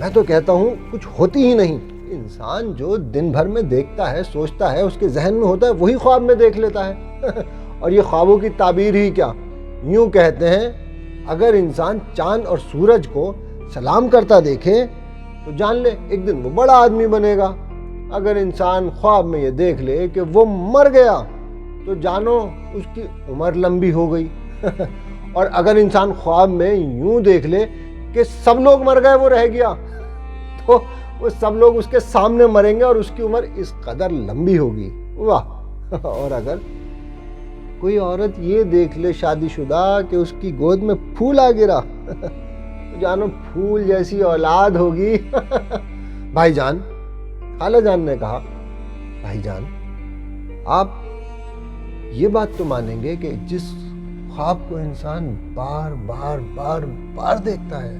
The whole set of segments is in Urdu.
میں تو کہتا ہوں کچھ ہوتی ہی نہیں. انسان جو دن بھر میں دیکھتا ہے، سوچتا ہے، اس کے ذہن میں ہوتا ہے، وہی خواب میں دیکھ لیتا ہے. اور یہ خوابوں کی تعبیر ہی کیا. یوں کہتے ہیں اگر انسان چاند اور سورج کو سلام کرتا دیکھے تو جان لے ایک دن وہ بڑا آدمی بنے گا. اگر انسان خواب میں یہ دیکھ لے کہ وہ مر گیا تو جانو اس کی عمر لمبی ہو گئی. اور اگر انسان خواب میں یوں دیکھ لے کہ سب لوگ مر گئے وہ رہ گیا تو وہ سب لوگ اس کے سامنے مریں گے اور اس کی عمر اس قدر لمبی ہوگی. واہ. اور اگر کوئی عورت یہ دیکھ لے شادی شدہ کہ اس کی گود میں پھول آ گرا تو جانو پھول جیسی اولاد ہوگی. بھائی جان، خالہ جان نے کہا، بھائی جان آپ یہ بات تو مانیں گے کہ جس خواب کو انسان بار بار بار بار دیکھتا ہے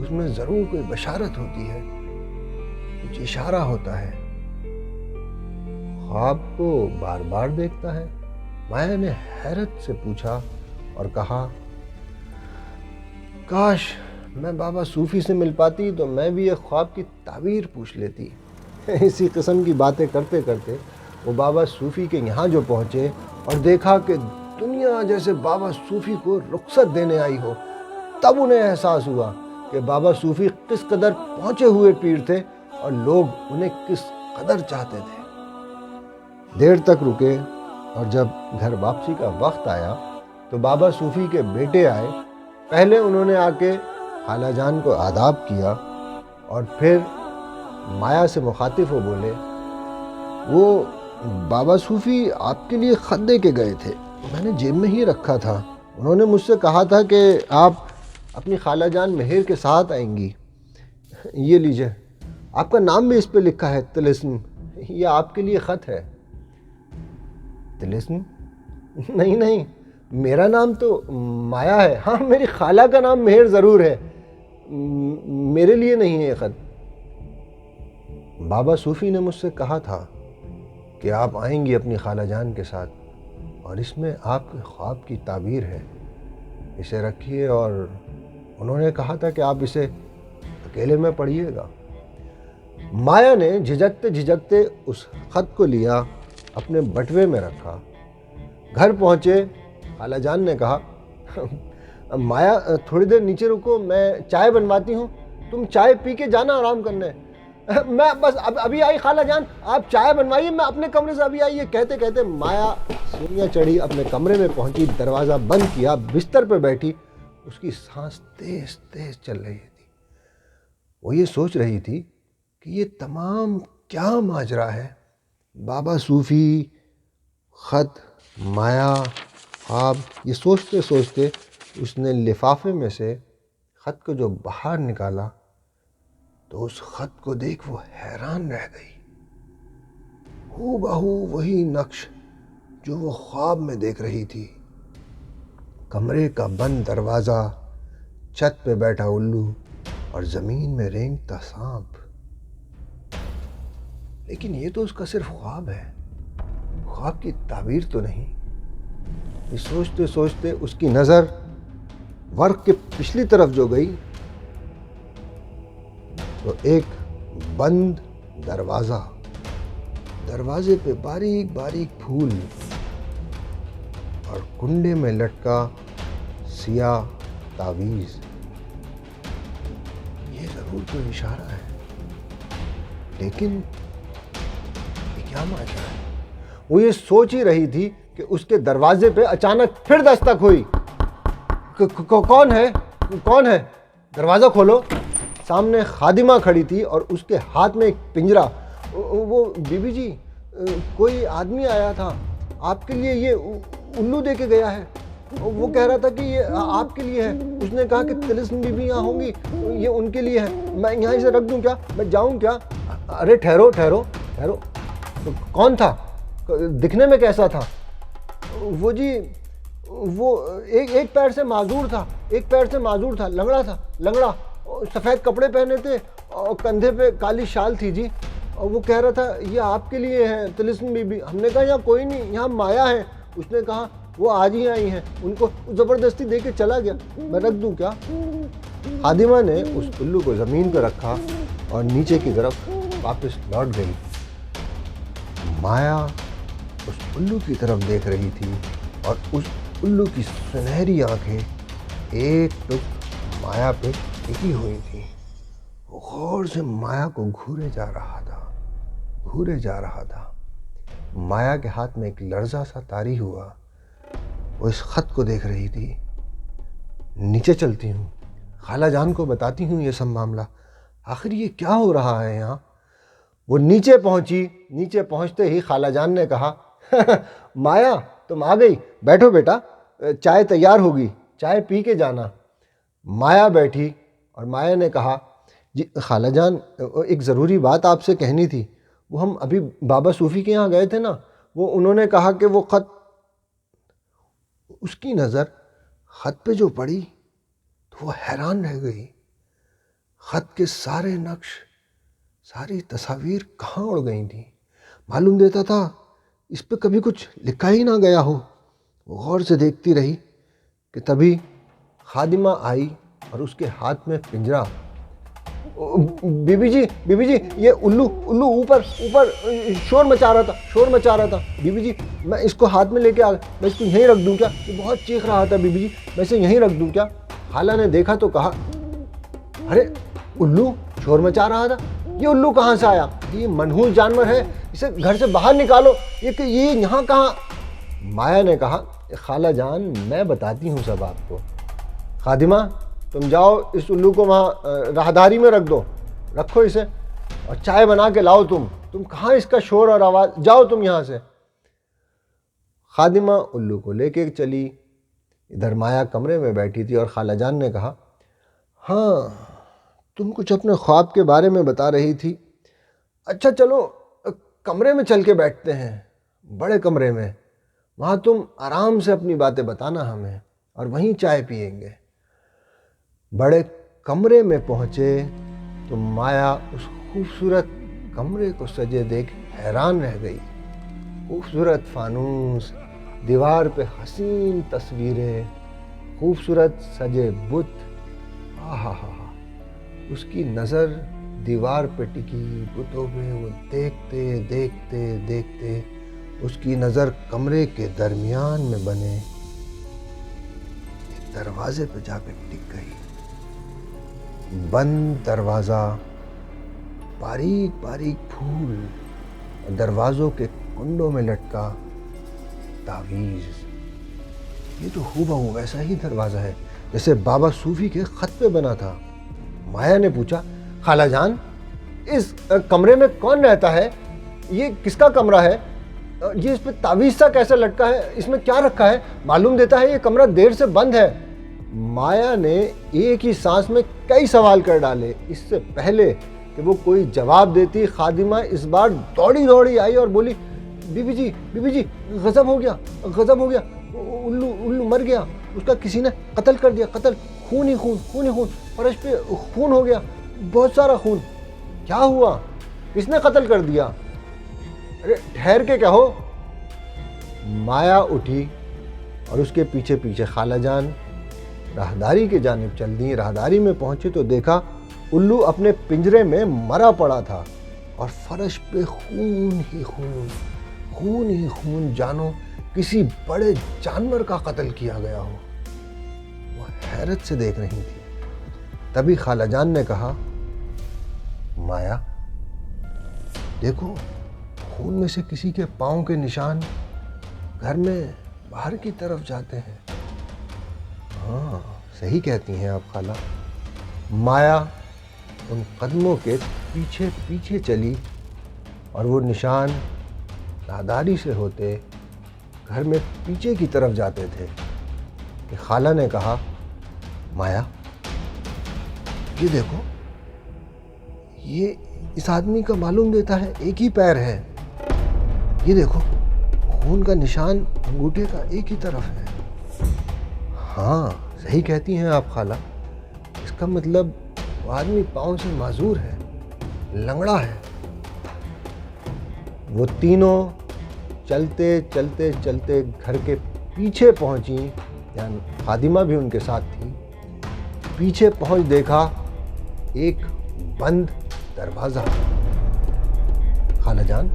اس میں ضرور کوئی بشارت ہوتی ہے، کچھ اشارہ ہوتا ہے. خواب کو بار بار دیکھتا ہے؟ مایا نے حیرت سے پوچھا اور کہا، کاش میں بابا صوفی سے مل پاتی تو میں بھی ایک خواب کی تعبیر پوچھ لیتی. اسی قسم کی باتیں کرتے کرتے وہ بابا صوفی کے یہاں جو پہنچے اور دیکھا کہ دنیا جیسے بابا صوفی کو رخصت دینے آئی ہو، تب انہیں احساس ہوا کہ بابا صوفی کس قدر پہنچے ہوئے پیر تھے اور لوگ انہیں کس قدر چاہتے تھے. دیر تک رکے اور جب گھر واپسی کا وقت آیا تو بابا صوفی کے بیٹے آئے. پہلے انہوں نے آ کے خالہ جان کو آداب کیا اور پھر مایا سے مخاطب ہو بولے، وہ بابا صوفی آپ کے لیے خط دے کے گئے تھے، میں نے جیب میں ہی رکھا تھا. انہوں نے مجھ سے کہا تھا کہ آپ اپنی خالہ جان مہر کے ساتھ آئیں گی. یہ لیجئے، آپ کا نام بھی اس پہ لکھا ہے، طلسم. یہ آپ کے لیے خط ہے. طلسم؟ نہیں، میرا نام تو مایا ہے. ہاں، میری خالہ کا نام مہر ضرور ہے، میرے لیے نہیں ہے یہ خط. بابا صوفی نے مجھ سے کہا تھا کہ آپ آئیں گی اپنی خالہ جان کے ساتھ اور اس میں آپ کے خواب کی تعبیر ہے، اسے رکھیے. اور انہوں نے کہا تھا کہ آپ اسے اکیلے میں پڑھیے گا. مایا نے جھجکتے جھجکتے اس خط کو لیا، اپنے بٹوے میں رکھا. گھر پہنچے، خالہ جان نے کہا، مایا تھوڑی دیر نیچے رکو، میں چائے بنواتی ہوں، تم چائے پی کے جانا آرام کرنے. میں بس ابھی آئی خالہ جان، آپ چائے بنوائیے، میں اپنے کمرے سے ابھی آئی. یہ کہتے کہتے مایا سیڑھیاں چڑھی، اپنے کمرے میں پہنچی، دروازہ بند کیا، بستر پہ بیٹھی. اس کی سانس تیز تیز چل رہی تھی. وہ یہ سوچ رہی تھی کہ یہ تمام کیا ماجرا ہے. بابا صوفی، خط، مایا، خواب. یہ سوچتے سوچتے اس نے لفافے میں سے خط کو جو باہر نکالا تو اس خط کو دیکھ وہ حیران رہ گئی. ہو بہو وہی نقش جو وہ خواب میں دیکھ رہی تھی. کمرے کا بند دروازہ، چھت پہ بیٹھا الو اور زمین میں رینگتا سانپ. لیکن یہ تو اس کا صرف خواب ہے، خواب کی تعبیر تو نہیں. یہ سوچتے سوچتے اس کی نظر ورق کے پچھلی طرف جو گئی تو ایک بند دروازہ، دروازے پہ باریک باریک پھول اور کنڈے میں لٹکا سیاہ تعویذ. یہ ضرور کوئی اشارہ ہے، لیکن یہ کیا ماجرا ہے؟ وہ یہ سوچ ہی رہی تھی کہ اس کے دروازے پہ اچانک پھر دستک ہوئی. کون ہے؟ دروازہ کھولو. سامنے خادمہ کھڑی تھی اور اس کے ہاتھ میں ایک پنجرا. وہ بی بی جی، کوئی آدمی آیا تھا، آپ کے لیے یہ الو دے کے گیا ہے. وہ کہہ رہا تھا کہ یہ آپ کے لیے ہے. اس نے کہا کہ طلسم بی بی یہاں ہوں گی، یہ ان کے لیے ہے. میں یہاں سے رکھ دوں کیا؟ میں جاؤں کیا؟ ارے ٹھہرو. کون تھا؟ دکھنے میں کیسا تھا؟ وہ جی، وہ ایک پیر سے معذور تھا، لنگڑا، سفید کپڑے پہنے تھے اور کندھے پہ کالی شال تھی جی. اور وہ کہہ رہا تھا یہ آپ کے لیے ہے طلسم بی بی. ہم نے کہا یہاں کوئی نہیں، یہاں مایا ہے. اس نے کہا وہ آج ہی آئی ہیں، ان کو زبردستی دے کے چلا گیا. میں رکھ دوں کیا؟ خادمہ نے اس الو کو زمین پہ رکھا اور نیچے کی طرف واپس لوٹ گئی۔ مایا اس الو کی طرف دیکھ رہی تھی اور اس الو کی سنہری آنکھیں ایک ٹک مایا پہ ٹکی ہوئی تھی۔ وہ غور سے مایا کو گھورے جا رہا تھا۔ مایا کے ہاتھ میں ایک لرزہ سا طاری ہوا۔ وہ اس خط کو دیکھ رہی تھی۔ نیچے چلتی ہوں، خالہ جان کو بتاتی ہوں یہ سب معاملہ، آخر یہ کیا ہو رہا ہے یہاں۔ وہ نیچے پہنچی۔ نیچے پہنچتے ہی خالہ جان نے کہا مایا تم آ گئی، بیٹھو بیٹا، چائے تیار ہوگی، چائے پی کے جانا۔ مایا بیٹھی اور مایا نے کہا جی خالہ جان ایک ضروری بات آپ سے کہنی تھی۔ وہ ہم ابھی بابا صوفی کے یہاں گئے تھے نا، وہ انہوں نے کہا کہ وہ خط، اس کی نظر خط پہ جو پڑی تو وہ حیران رہ گئی۔ خط کے سارے نقش، ساری تصاویر کہاں اڑ گئی تھیں؟ معلوم دیتا تھا اس پہ کبھی کچھ لکھا ہی نہ گیا ہو۔ وہ غور سے دیکھتی رہی کہ تبھی خادمہ آئی اور اس کے ہاتھ میں پنجرا۔ بی بی جی یہ الو اوپر شور مچا رہا تھا بی بی جی، میں اس کو ہاتھ میں لے کے آ گیا، میں اس کو یہیں رکھ دوں کیا؟ یہ بہت چیخ رہا تھا بی بی جی، میں اسے یہیں رکھ دوں کیا؟ خالہ نے دیکھا تو کہا ارے الو شور مچا رہا تھا، یہ الو کہاں سے آیا؟ یہ منحوس جانور ہے، اسے گھر سے باہر نکالو، یہ یہاں کہاں؟ مایا نے کہا خالہ جان میں بتاتی ہوں سب آپ کو۔ خادمہ تم جاؤ اس الو کو وہاں راہداری میں رکھ دو، رکھو اسے اور چائے بنا کے لاؤ۔ تم کہاں اس کا شور اور آواز، جاؤ تم یہاں سے۔ خادمہ الو کو لے کے چلی۔ ادھر مایا کمرے میں بیٹھی تھی اور خالہ جان نے کہا ہاں تم کچھ اپنے خواب کے بارے میں بتا رہی تھی، اچھا چلو کمرے میں چل کے بیٹھتے ہیں، بڑے کمرے میں، وہاں تم آرام سے اپنی باتیں بتانا ہمیں اور وہیں چائے پیئیں گے۔ بڑے کمرے میں پہنچے تو مایا اس خوبصورت کمرے کو سجے دیکھ حیران رہ گئی۔ خوبصورت فانوس، دیوار پہ حسین تصویریں، خوبصورت سجے بت، اس کی نظر دیوار پہ ٹکی بتوں پہ، وہ دیکھتے دیکھتے دیکھتے اس کی نظر کمرے کے درمیان میں بنے ایک دروازے پہ جا کے ٹک گئی۔ بند دروازہ، باریک باریک پھول، دروازوں کے کنڈوں میں لٹکا تعویذ۔ یہ تو ہو ویسا ہی دروازہ ہے جیسے بابا صوفی کے خط پہ بنا تھا۔ مایا نے پوچھا خالہ جان اس کمرے میں کون رہتا ہے؟ یہ کس کا کمرہ ہے؟ یہ اس پہ تعویذ سا کیسے لٹکا ہے؟ اس میں کیا رکھا ہے؟ معلوم دیتا ہے یہ کمرہ دیر سے بند ہے۔ مایا نے ایک ہی سانس میں کئی سوال کر ڈالے۔ اس سے پہلے کہ وہ کوئی جواب دیتی خادمہ اس بار دوڑی آئی اور بولی بی بی جی غضب ہو گیا، الو مر گیا، اس کا کسی نے قتل کر دیا، قتل، خون ہی خون، فرش پہ خون ہو گیا، بہت سارا خون۔ کیا ہوا؟ کس نے قتل کر دیا؟ ارے ٹھہر کے کہو۔ مایا اٹھی اور اس کے پیچھے پیچھے خالہ جان راہداری کی جانب چل دی۔ راہداری میں پہنچے تو دیکھا الو اپنے پنجرے میں مرا پڑا تھا اور فرش پہ خون ہی خون، جانو کسی بڑے جانور کا قتل کیا گیا ہو۔ وہ حیرت سے دیکھ رہی تھی۔ تبھی خالہ جان نے کہا مایا دیکھو خون میں سے کسی کے پاؤں کے نشان گھر میں باہر کی طرف جاتے ہیں۔ ہاں صحیح کہتی ہیں آپ خالہ۔ مایا ان قدموں کے پیچھے پیچھے چلی اور وہ نشان راہداری سے ہوتے گھر میں پیچھے کی طرف جاتے تھے کہ خالہ نے کہا مایا یہ دیکھو، یہ اس آدمی کا معلوم دیتا ہے ایک ہی پیر ہے، یہ دیکھو خون کا نشان انگوٹھے کا ایک ہی طرف ہے۔ ہاں صحیح کہتی ہیں آپ خالہ، اس کا مطلب وہ آدمی پاؤں سے معذور ہے، لنگڑا ہے۔ وہ تینوں چلتے چلتے چلتے گھر کے پیچھے پہنچی، یعنی خادمہ بھی ان کے ساتھ تھی۔ پیچھے پہنچ دیکھا ایک بند دروازہ۔ خالہ جان،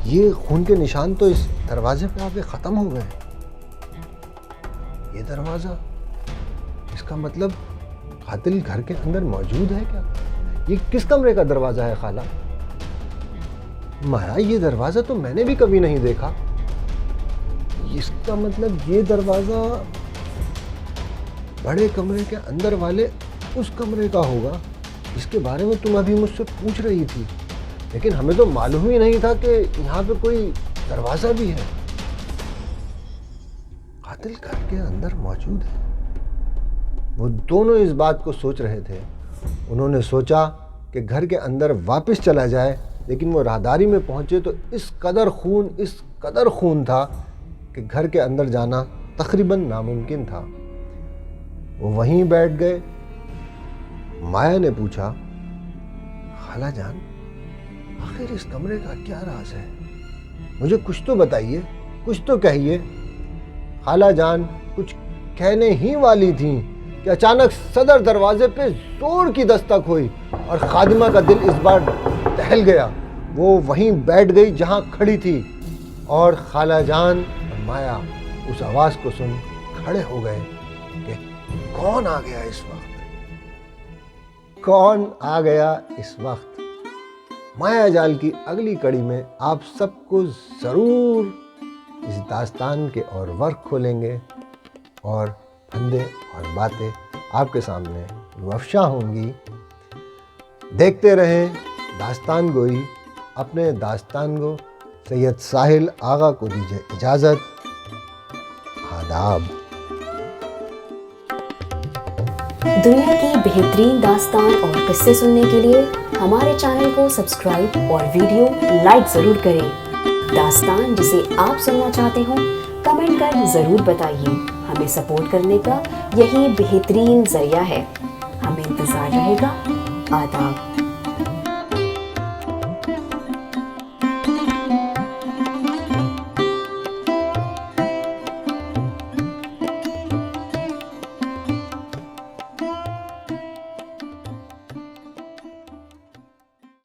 یہ خون کے نشان تو اس دروازے پہ آ کے ختم ہو گئے۔ یہ دروازہ، اس کا مطلب قاتل گھر کے اندر موجود ہے کیا؟ یہ کس کمرے کا دروازہ ہے خالہ؟ مایا، یہ دروازہ تو میں نے بھی کبھی نہیں دیکھا۔ اس کا مطلب یہ دروازہ بڑے کمرے کے اندر والے اس کمرے کا ہوگا جس کے بارے میں تم ابھی مجھ سے پوچھ رہی تھی، لیکن ہمیں تو معلوم ہی نہیں تھا کہ یہاں پہ کوئی دروازہ بھی ہے۔ قاتل گھر کے اندر موجود ہے۔ وہ دونوں اس بات کو سوچ رہے تھے۔ انہوں نے سوچا کہ گھر کے اندر واپس چلا جائے، لیکن وہ راہداری میں پہنچے تو اس قدر خون تھا کہ گھر کے اندر جانا تقریباً ناممکن تھا۔ وہ وہیں بیٹھ گئے۔ مایا نے پوچھا، خالہ جان، آخر اس کمرے کا کیا راز ہے؟ مجھے کچھ تو بتائیے، کچھ تو کہیے۔ خالہ جان کچھ کہنے ہی والی تھیں کہ اچانک صدر دروازے پہ زور کی دستک ہوئی اور خادمہ کا دل اس بار دہل گیا۔ وہ وہیں بیٹھ گئی جہاں کھڑی تھی، اور خالہ جان اور مایا اس آواز کو سن کھڑے ہو گئے کہ کون آ گیا اس وقت؟ کون آ گیا اس وقت؟ مایا جال کی اگلی کڑی میں آپ سب کو ضرور اس داستان کے اور ورق کھولیں گے، اور پھندے اور باتیں آپ کے سامنے افشاں ہوں گی۔ دیکھتے رہیں داستان گوئی۔ اپنے داستان گو سید ساحل آغا کو دیجیے اجازت۔ آداب۔ دنیا کی بہترین داستان اور قصے سننے کے لیے ہمارے چینل کو سبسکرائب اور ویڈیو لائک ضرور کریں۔ داستان جسے آپ سننا چاہتے ہوں کمنٹ کر ضرور بتائیے۔ ہمیں سپورٹ کرنے کا یہی بہترین ذریعہ ہے۔ ہمیں انتظار رہے گا۔ آداب۔